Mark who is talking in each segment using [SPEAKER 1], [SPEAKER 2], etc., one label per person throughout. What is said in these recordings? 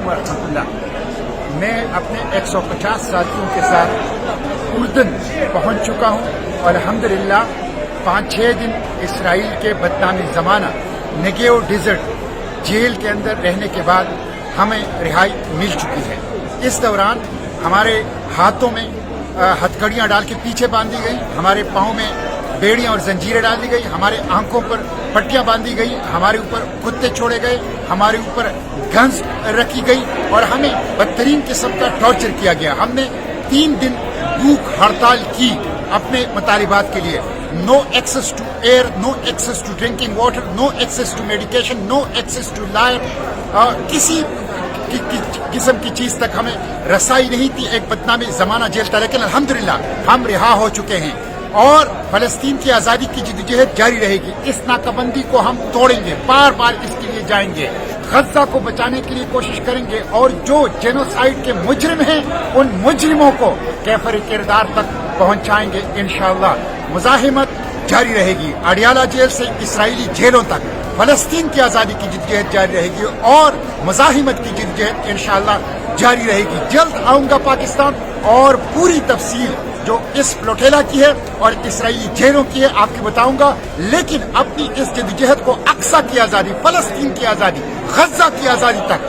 [SPEAKER 1] व रहमतुल्लाह। मैं अपने 150 साथियों के साथ उर्दन पहुंच चुका हूं और अल्हम्दुलिल्लाह 5-6 दिन इसराइल के बदनामी ज़माना नेगेव डेजर्ट जेल के अंदर रहने के बाद हमें रिहाई मिल चुकी है। इस दौरान हमारे हाथों में हथकड़ियाँ डाल के पीछे बांधी गई, हमारे पाँव में बेड़ियाँ और जंजीरें डाल दी गई, हमारे आंखों पर पट्टियाँ बांधी गई, हमारे ऊपर कुत्ते छोड़े गए, हमारे ऊपर गन्स रखी गई और हमें बदतरीन किस्म का टॉर्चर किया गया। हमने 3 दिन भूख हड़ताल की अपने मुतालिबात के लिए। No access to air, no access to drinking water, no access to medication, no access to life, किसी किस्म की चीज तक हमें रसाई नहीं थी। एक बदनामी जमाना जेल था, लेकिन अल्हम्दुलिल्लाह हम रिहा हो चुके हैं और फलस्तीन की आज़ादी की जद्दोजहद जारी रहेगी। इस नाकाबंदी को हम तोड़ेंगे, बार बार इसके लिए जाएंगे, गज्जा को बचाने के लिए कोशिश करेंगे और जो जेनोसाइड के मुजरिम हैं उन मुजरिमों को कैफर किरदार तक पहुंचाएंगे इंशाअल्लाह। मुजाहिमत जारी रहेगी, अडियाला जेल से इसराइली जेलों तक फलस्तीन की आज़ादी की जद्दोजहद जारी रहेगी और मुजाहिमत की जद्दोजहद इंशाअल्लाह जारी रहेगी। जल्द आऊंगा पाकिस्तान और पूरी तफसील जो इस प्लोटेला की है और इसराइली जेलों की है आपको बताऊंगा। लेकिन अपनी इस जद्दोजहद को अक्सा की आज़ादी, फलस्तीन की आज़ादी, गज्जा की आज़ादी तक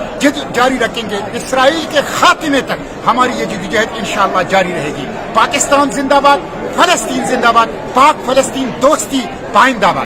[SPEAKER 1] जारी रखेंगे। इसराइल के खात्मे तक हमारी ये जद्दोजहद इंशाअल्लाह जारी रहेगी। पाकिस्तान जिंदाबाद, फलस्तीन जिंदाबाद, पाक फलस्तीन दोस्ती पाइंदाबाद।